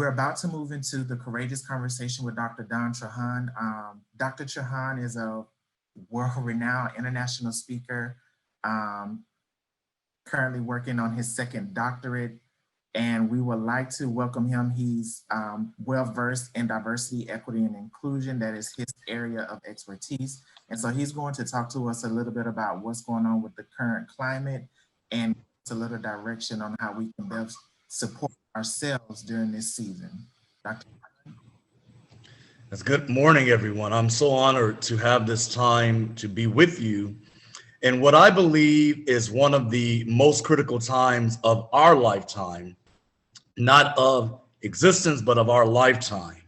we're about to move into the courageous conversation with Dr. Don Trahan. Dr. Trahan is a world-renowned international speaker, currently working on his second doctorate, and we would like to welcome him. He's well-versed in diversity, equity, and inclusion. That is his area of expertise. And so he's going to talk to us a little bit about what's going on with the current climate and a little direction on how we can best support ourselves during this season. Dr. That's good morning, everyone. I'm so honored to have this time to be with you in what I believe is one of the most critical times of our lifetime, not of existence, but of our lifetime.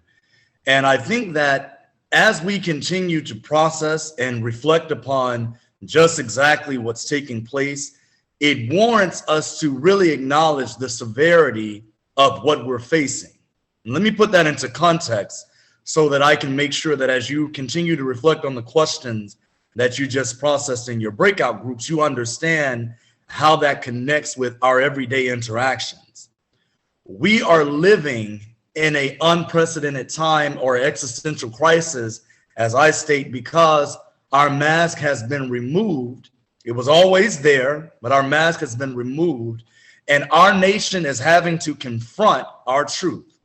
And I think that as we continue to process and reflect upon just exactly what's taking place, it warrants us to really acknowledge the severity of what we're facing. And let me put that into context so that I can make sure that as you continue to reflect on the questions that you just processed in your breakout groups, you understand how that connects with our everyday interactions. We are living in an unprecedented time or existential crisis, as I state, because our mask has been removed. It was always there, but our mask has been removed, and our nation is having to confront our truth.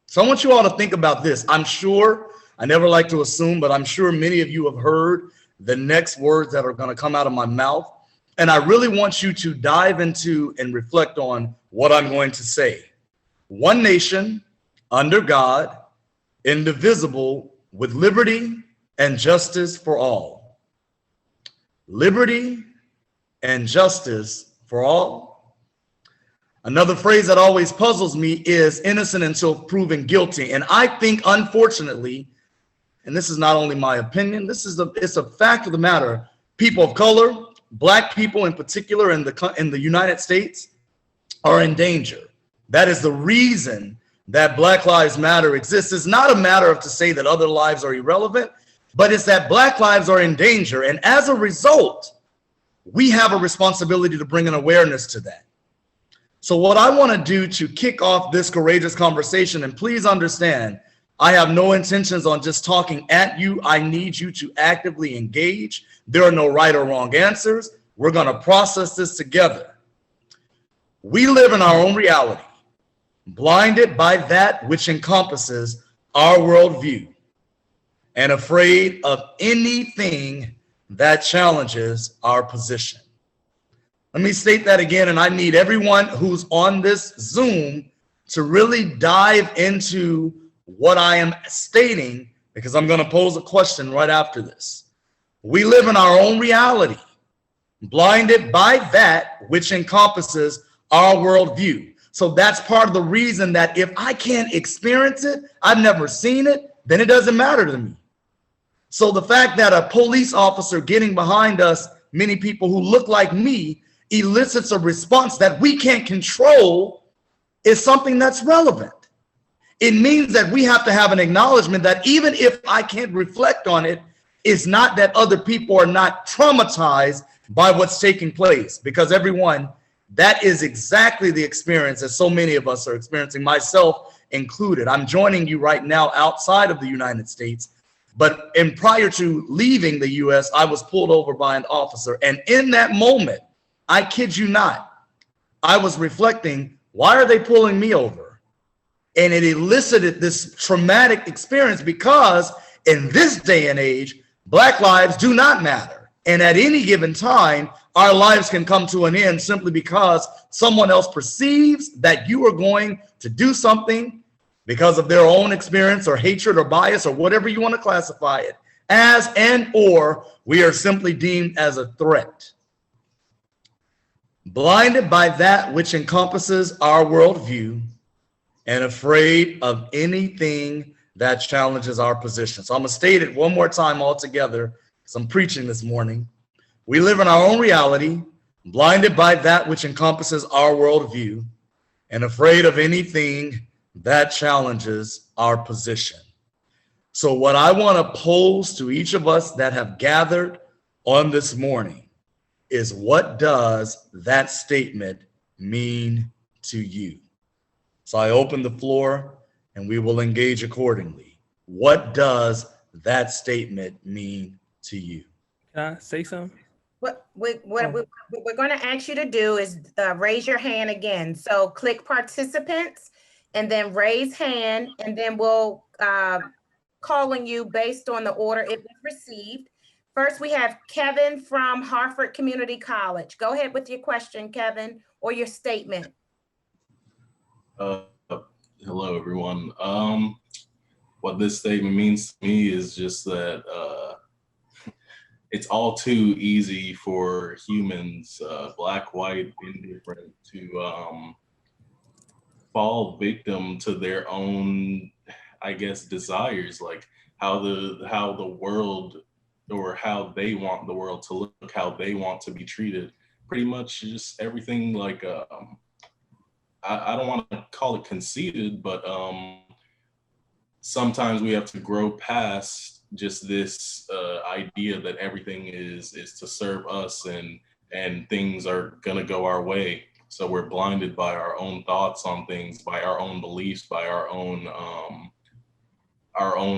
So I want you all to think about this. I'm sure, I never like to assume, but I'm sure many of you have heard the next words that are going to come out of my mouth. And I really want you to dive into and reflect on what I'm going to say. One nation, under God, indivisible, with liberty and justice for all. Liberty and justice for all. Another phrase that always puzzles me is innocent until proven guilty. And I think, unfortunately, and this is not only my opinion, it's a fact of the matter, people of color, Black people in particular in the United States are in danger. That is the reason that Black Lives Matter exists. It's not a matter of to say that other lives are irrelevant, but it's that Black lives are in danger. And as a result, we have a responsibility to bring an awareness to that. So what I want to do to kick off this courageous conversation, and please understand, I have no intentions on just talking at you. I need you to actively engage. There are no right or wrong answers. We're going to process this together. We live in our own reality, blinded by that which encompasses our worldview, and afraid of anything that challenges our position. Let me state that again, and I need everyone who's on this Zoom to really dive into what I am stating, because I'm going to pose a question right after this. We live in our own reality, blinded by that which encompasses our worldview. So that's part of the reason that if I can't experience it, I've never seen it, then it doesn't matter to me. So the fact that a police officer getting behind us, many people who look like me, elicits a response that we can't control is something that's relevant. It means that we have to have an acknowledgement that even if I can't reflect on it, it's not that other people are not traumatized by what's taking place, because everyone, that is exactly the experience that so many of us are experiencing, myself included. I'm joining you right now outside of the United States, but prior to leaving the US, I was pulled over by an officer. And in that moment, I kid you not, I was reflecting, why are they pulling me over? And it elicited this traumatic experience because in this day and age, Black lives do not matter. And at any given time, our lives can come to an end simply because someone else perceives that you are going to do something because of their own experience or hatred or bias or whatever you want to classify it as, and or we are simply deemed as a threat. Blinded by that which encompasses our worldview and afraid of anything that challenges our position. So I'm going to state it one more time all together, because I'm preaching this morning. We live in our own reality, blinded by that which encompasses our worldview and afraid of anything that challenges our position. So what I want to pose to each of us that have gathered on this morning is, what does that statement mean to you? So I open the floor and we will engage accordingly. What does that statement mean to you? Can I say something? What we're going to ask you to do is raise your hand again. So click participants and then raise hand, and then we'll calling you based on the order it was received. First, we have Kevin from Harford Community College. Go ahead with your question, Kevin, or your statement. Hello, everyone. What this statement means to me is just that it's all too easy for humans, black, white, indifferent, to fall victim to their own, I guess, desires, like how the world, or how they want the world to look, how they want to be treated. Pretty much just everything, like I don't want to call it conceited, but sometimes we have to grow past just this idea that everything is to serve us, and things are gonna go our way. So we're blinded by our own thoughts on things, by our own beliefs, by our own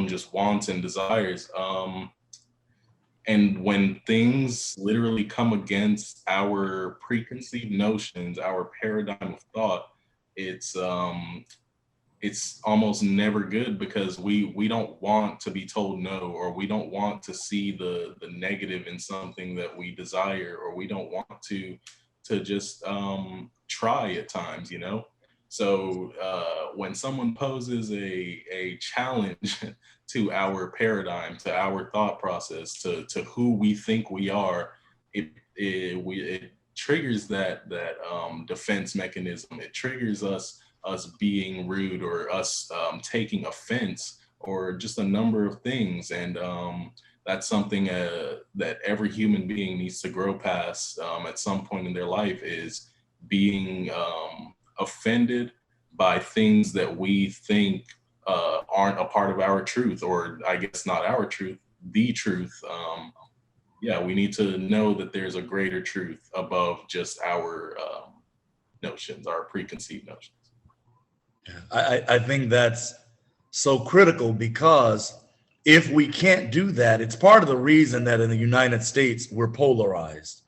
just wants and desires. And when things literally come against our preconceived notions, our paradigm of thought, it's almost never good, because we don't want to be told no, or we don't want to see the negative in something that we desire, or we don't want to just try at times, you know? So when someone poses a challenge to our paradigm, to our thought process, to who we think we are, it triggers that defense mechanism. It triggers us being rude, or us taking offense, or just a number of things. And that's something that every human being needs to grow past at some point in their life, is being offended by things that we think aren't a part of our truth, or I guess not our truth, the truth. Yeah, we need to know that there's a greater truth above just our notions, our preconceived notions. I think that's so critical, because if we can't do that, it's part of the reason that in the United States we're polarized.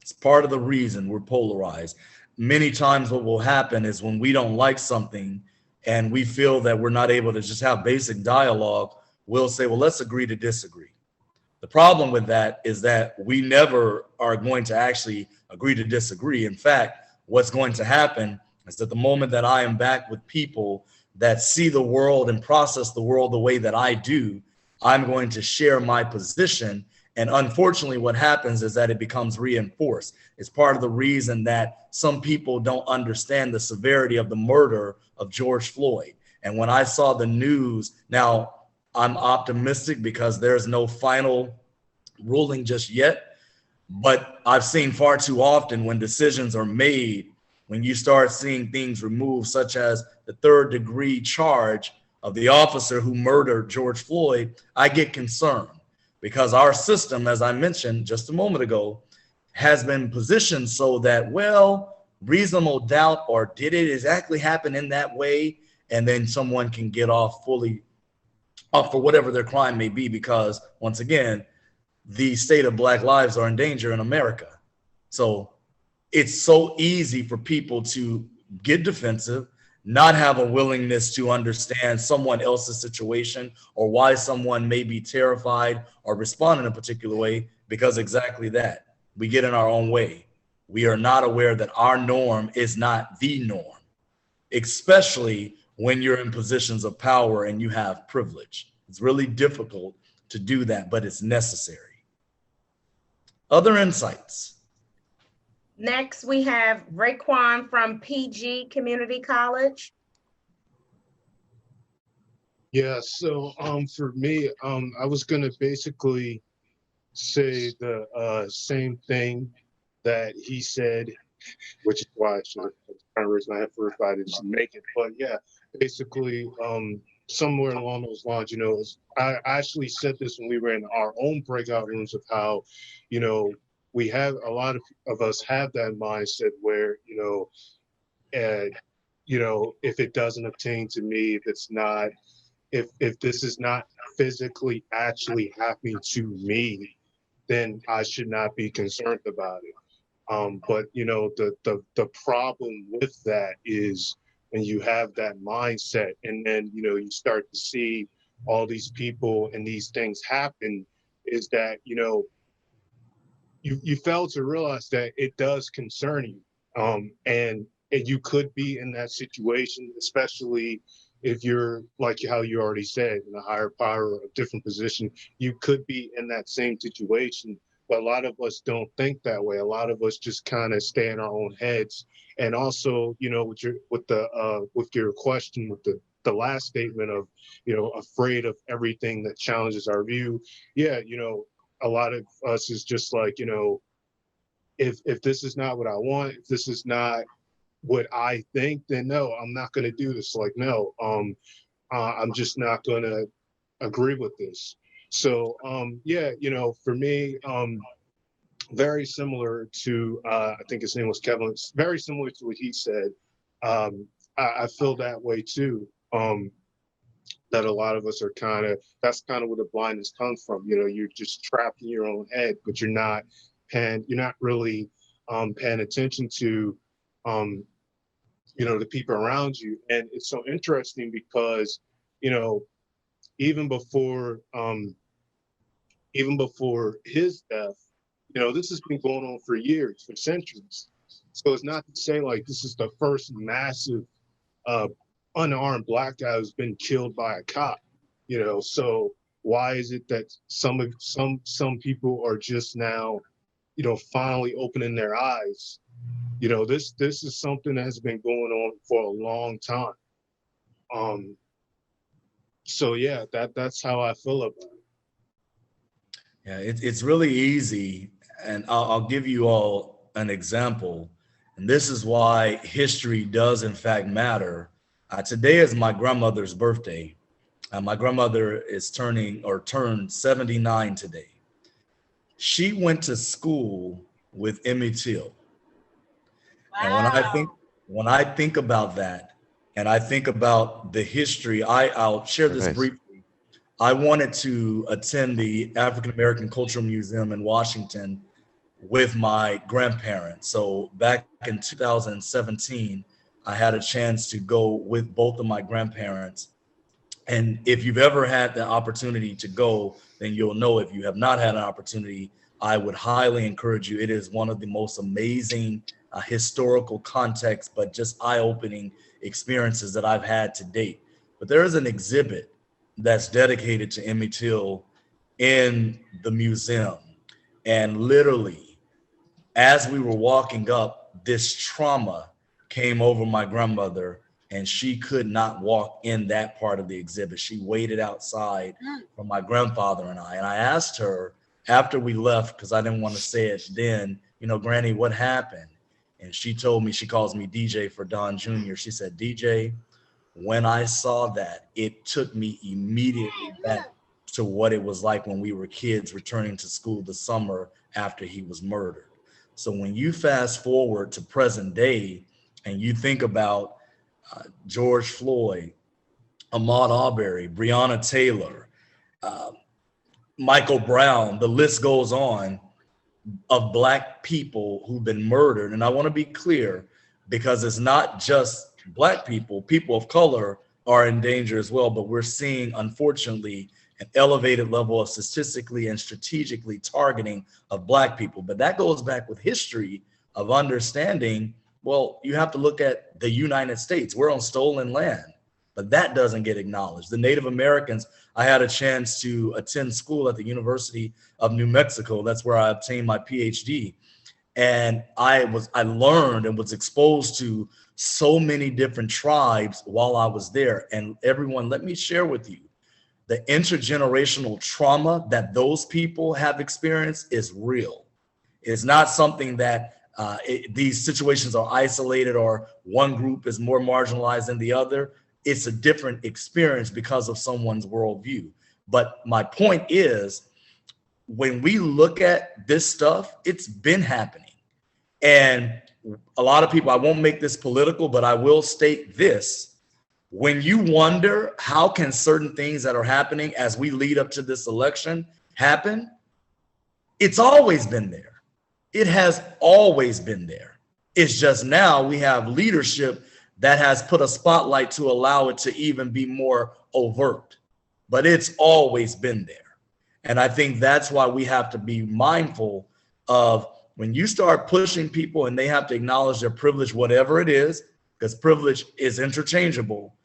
It's part of the reason we're polarized. Many times what will happen is, when we don't like something and we feel that we're not able to just have basic dialogue, we'll say, well, let's agree to disagree. The problem with that is that we never are going to actually agree to disagree. In fact, what's going to happen is that the moment that I am back with people that see the world and process the world the way that I do, I'm going to share my position. And unfortunately, what happens is that it becomes reinforced. It's part of the reason that some people don't understand the severity of the murder of George Floyd. And when I saw the news, now I'm optimistic because there's no final ruling just yet, but I've seen far too often when decisions are made, when you start seeing things removed, such as the third-degree charge of the officer who murdered George Floyd, I get concerned, because our system, as I mentioned just a moment ago, has been positioned so that, well, reasonable doubt, or did it exactly happen in that way? And then someone can get off fully off for whatever their crime may be, because once again, the state of Black lives are in danger in America. So it's so easy for people to get defensive, not have a willingness to understand someone else's situation, or why someone may be terrified or respond in a particular way, because exactly that, we get in our own way. We are not aware that our norm is not the norm, especially when you're in positions of power and you have privilege. It's really difficult to do that, but it's necessary. Other insights? Next, we have Raekwon from PG Community College. Yeah, so for me, I was gonna basically say the same thing that he said, which is why I should have kind of raised my hand for if I didn't make it. But yeah, basically, somewhere along those lines, I actually said this when we were in our own breakout rooms, of how, we have a lot of us have that mindset where, you know, if it doesn't obtain to me, if it's not, if this is not physically actually happening to me, then I should not be concerned about it. But you know, the problem with that is when you have that mindset, and then you know you start to see all these people and these things happen, is that you know you fail to realize that it does concern you, and you could be in that situation, especially if you're like how you already said, in a higher power, a different position. You could be in that same situation, but a lot of us don't think that way. A lot of us just kind of stay in our own heads. And also, you know, with your question, with the last statement of, you know, afraid of everything that challenges our view. Yeah, you know, a lot of us is just like, you know, if this is not what I want, if this is not what I think, then no, I'm not going to do this. Like, no, I'm just not going to agree with this. So, yeah, you know, for me, very similar to, I think his name was Kevin, it's very similar to what he said. I feel that way too. That a lot of us are that's kind of where the blindness comes from. You know, you're just trapped in your own head, but you're not really paying attention to, you know, the people around you. And it's so interesting because, you know, even before his death, you know, this has been going on for years, for centuries. So it's not to say like this is the first massive unarmed black guy who's been killed by a cop, you know. So why is it that some people are just now, you know, finally opening their eyes? You know, this is something that has been going on for a long time. So yeah, that's how I feel about it. Yeah, it's really easy. And I'll give you all an example. And this is why history does in fact matter. Today is my grandmother's birthday. My grandmother is turned 79 today. She went to school with Emmett Till. And when I think about that, and I think about the history, I'll share this briefly. I wanted to attend the African American Cultural Museum in Washington with my grandparents. So back in 2017, I had a chance to go with both of my grandparents. And if you've ever had the opportunity to go, then you'll know. If you have not had an opportunity, I would highly encourage you. It is one of the most amazing historical context, but just eye-opening experiences that I've had to date. But there is an exhibit that's dedicated to Emmett Till in the museum. And literally, as we were walking up, this trauma came over my grandmother, and she could not walk in that part of the exhibit. She waited outside for my grandfather and I. And I asked her after we left, because I didn't want to say it then, you know, Granny, what happened? And she told me, she calls me DJ for Trahan Jr. She said, DJ, when I saw that, it took me immediately back to what it was like when we were kids returning to school the summer after he was murdered. So when you fast forward to present day and you think about George Floyd, Ahmaud Arbery, Breonna Taylor, Michael Brown, the list goes on of Black people who've been murdered. And I want to be clear, because it's not just Black people, people of color are in danger as well. But we're seeing, unfortunately, an elevated level of statistically and strategically targeting of Black people. But that goes back with history of understanding, well, you have to look at the United States. We're on stolen land, but that doesn't get acknowledged. The Native Americans, I had a chance to attend school at the University of New Mexico. That's where I obtained my PhD. And I learned and was exposed to so many different tribes while I was there. And everyone, let me share with you, the intergenerational trauma that those people have experienced is real. It's not something that these situations are isolated or one group is more marginalized than the other. It's a different experience because of someone's worldview. But my point is, when we look at this stuff, it's been happening. And a lot of people, I won't make this political, but I will state this. When you wonder how can certain things that are happening as we lead up to this election happen, it's always been there. It has always been there. It's just now we have leadership that has put a spotlight to allow it to even be more overt, but it's always been there. And I think that's why we have to be mindful of when you start pushing people and they have to acknowledge their privilege, whatever it is, because privilege is interchangeable,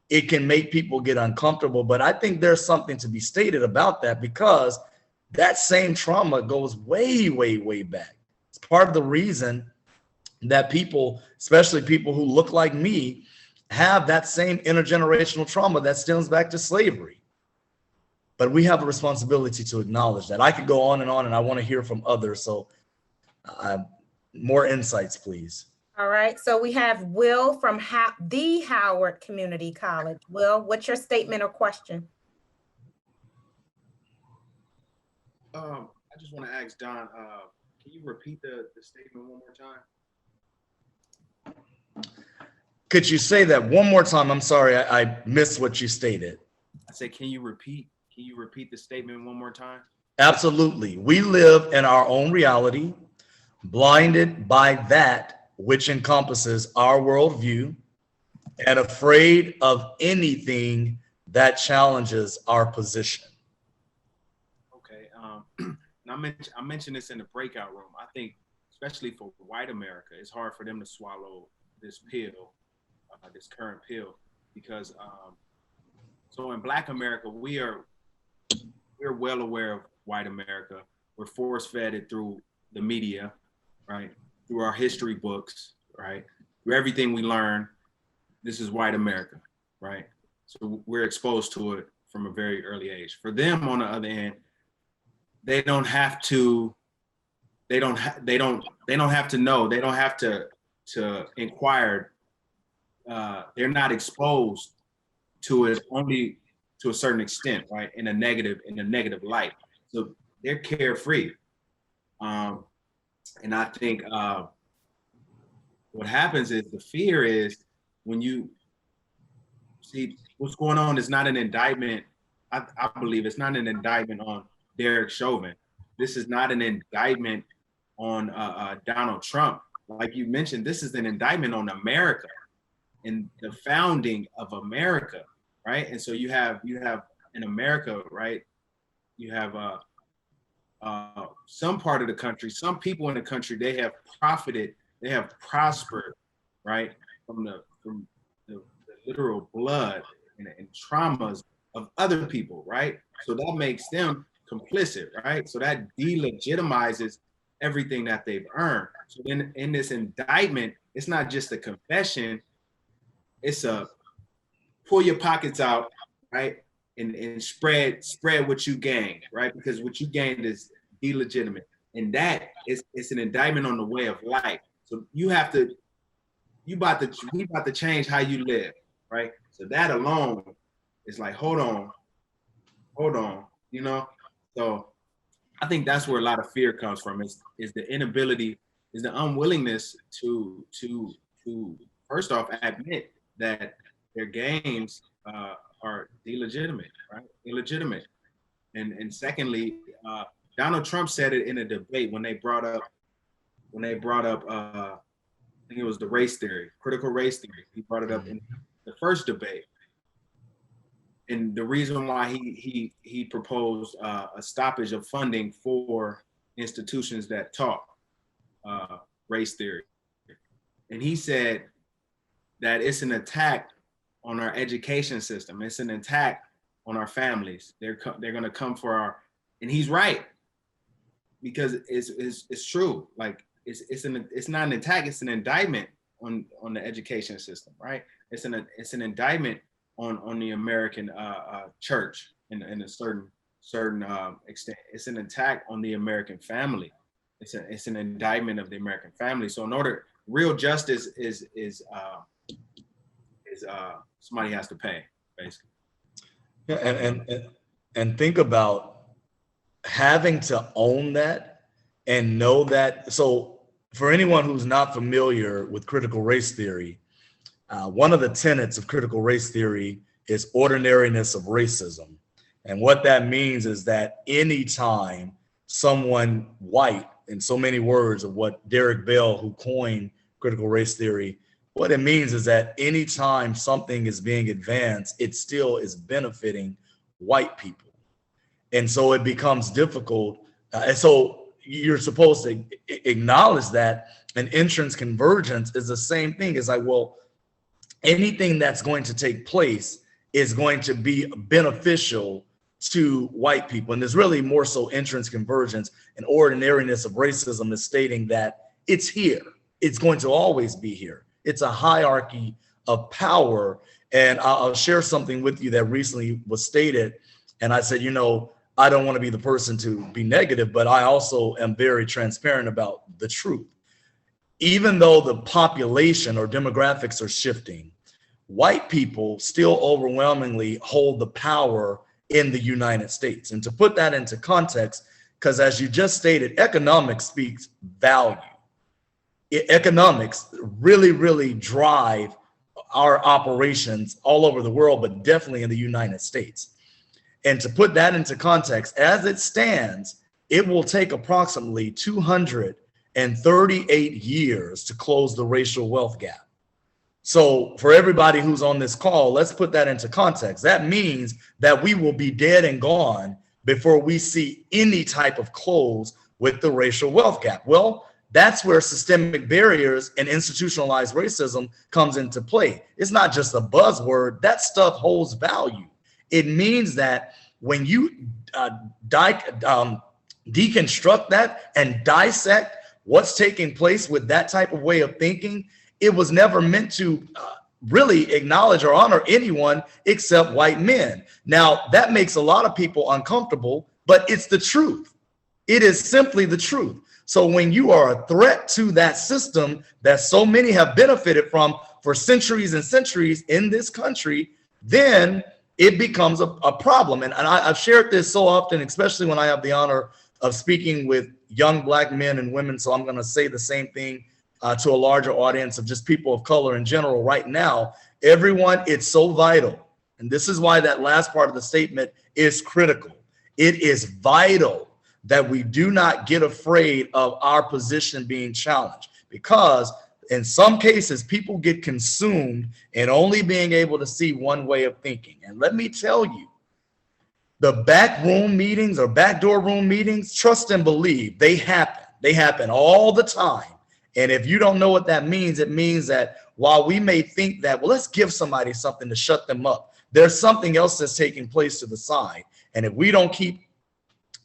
it can make people get uncomfortable. But I think there's something to be stated about that, because that same trauma goes way, way, way back. It's part of the reason that people, especially people who look like me, have that same intergenerational trauma that stems back to slavery. But we have a responsibility to acknowledge that. I could go on, and I want to hear from others. So more insights, please. All right, so we have Will from the Howard Community College. Will, what's your statement or question? I just want to ask Don, can you repeat the statement one more time? Could you say that one more time? I'm sorry, I missed what you stated. I said, can you repeat the statement one more time? Absolutely. We live in our own reality, blinded by that which encompasses our worldview, and afraid of anything that challenges our position. Okay. And I mentioned this in the breakout room. I think, especially for white America, it's hard for them to swallow this pill, this current pill, because so in Black America, we're well aware of white America. We're force-fed it through the media, right? Through our history books, right? Through everything we learn, this is white America, right? So we're exposed to it from a very early age. For them, on the other hand, they don't have to know. They don't have to inquire. They're not exposed to it only to a certain extent, right? In a negative light. So they're carefree. And I think what happens is the fear is when you see what's going on is not an indictment. I believe it's not an indictment on Derek Chauvin. This is not an indictment on Donald Trump. Like you mentioned, this is an indictment on America and the founding of America, right? And so you have in America, right? You have some part of the country, some people in the country, they have profited, they have prospered, right? From the literal blood and traumas of other people, right? So that makes them complicit, right? So that delegitimizes everything that they've earned. So in this indictment, it's not just a confession, it's a pull your pockets out, right? And spread what you gained, right? Because what you gained is illegitimate. And that is, it's an indictment on the way of life. So we about to change how you live, right? So that alone is like, hold on, you know? So I think that's where a lot of fear comes from, is the inability, is the unwillingness to first off admit that their gains are illegitimate, right? Illegitimate. And secondly, Donald Trump said it in a debate when they brought up I think it was the race theory, critical race theory. He brought it up in the first debate. And the reason why he proposed a stoppage of funding for institutions that taught race theory. And he said that it's an attack on our education system. It's an attack on our families. They're going to come for our, and he's right, because it's true. Like it's not an attack. It's an indictment on the education system, right? It's an indictment on the American church in a certain extent. It's an attack on the American family. It's an indictment of the American family. So in order, real justice is somebody has to pay, basically. Yeah, and think about having to own that and know that. So for anyone who's not familiar with critical race theory, one of the tenets of critical race theory is ordinariness of racism. And what that means is that anytime someone white, in so many words of what Derek Bell, who coined critical race theory, what it means is that anytime something is being advanced, it still is benefiting white people. And so it becomes difficult. And so you're supposed to acknowledge that an entrance convergence is the same thing. It's like, well, anything that's going to take place is going to be beneficial to white people. And there's really more so entrance convergence, and ordinariness of racism is stating that it's here. It's going to always be here. It's a hierarchy of power. And I'll share something with you that recently was stated. And I said, you know, I don't want to be the person to be negative, but I also am very transparent about the truth. Even though the population or demographics are shifting, white people still overwhelmingly hold the power in the United States. And to put that into context, because as you just stated, economics speaks value. Economics really, really drive our operations all over the world, but definitely in the United States. And to put that into context, as it stands, it will take approximately 238 years to close the racial wealth gap. So for everybody who's on this call, let's put that into context. That means that we will be dead and gone before we see any type of close with the racial wealth gap. Well, that's where systemic barriers and institutionalized racism comes into play. It's not just a buzzword. That stuff holds value. It means that when you deconstruct that and dissect what's taking place with that type of way of thinking, it was never meant to really acknowledge or honor anyone except white men. Now, that makes a lot of people uncomfortable, but it's the truth. It is simply the truth. So when you are a threat to that system that so many have benefited from for centuries and centuries in this country, then it becomes a problem. And I've shared this so often, especially when I have the honor of speaking with young Black men and women. So I'm going to say the same thing to a larger audience of just people of color in general right now. Everyone, it's so vital. And this is why that last part of the statement is critical. It is vital that we do not get afraid of our position being challenged, because in some cases, people get consumed in only being able to see one way of thinking. And let me tell you, the back room meetings or backdoor room meetings, trust and believe, they happen. They happen all the time. And if you don't know what that means, it means that while we may think that, well, let's give somebody something to shut them up, there's something else that's taking place to the side. And if we don't keep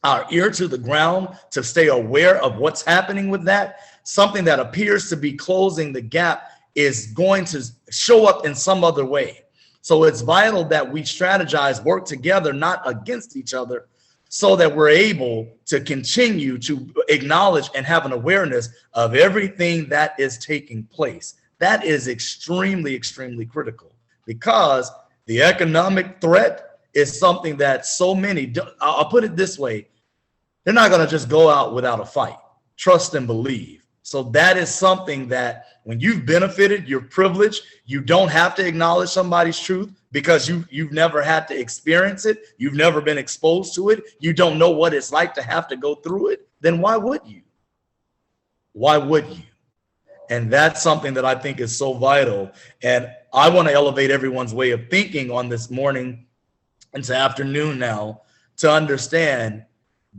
our ear to the ground to stay aware of what's happening with that, something that appears to be closing the gap is going to show up in some other way. So it's vital that we strategize, work together, not against each other, so that we're able to continue to acknowledge and have an awareness of everything that is taking place. That is extremely, extremely critical, because the economic threat is something that so many, I'll put it this way, they're not going to just go out without a fight. Trust and believe. So that is something that when you've benefited, you're privileged, you don't have to acknowledge somebody's truth because you've never had to experience it. You've never been exposed to it. You don't know what it's like to have to go through it. Then why would you? Why would you? And that's something that I think is so vital. And I want to elevate everyone's way of thinking on this morning into afternoon now to understand,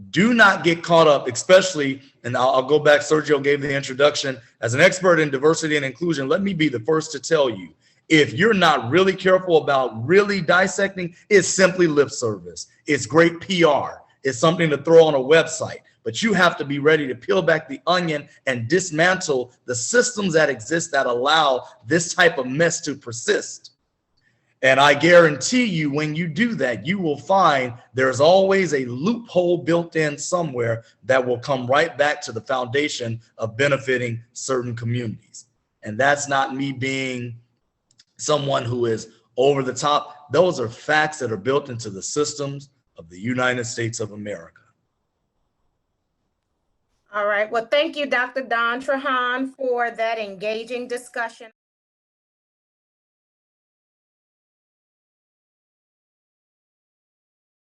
do not get caught up, especially, and I'll go back, Sergio gave the introduction, as an expert in diversity and inclusion, let me be the first to tell you, if you're not really careful about really dissecting, it's simply lip service. It's great PR. It's something to throw on a website, but you have to be ready to peel back the onion and dismantle the systems that exist that allow this type of mess to persist. And I guarantee you, when you do that, you will find there's always a loophole built in somewhere that will come right back to the foundation of benefiting certain communities. And that's not me being someone who is over the top. Those are facts that are built into the systems of the United States of America. All right. Well, thank you, Dr. Don Trahan, for that engaging discussion.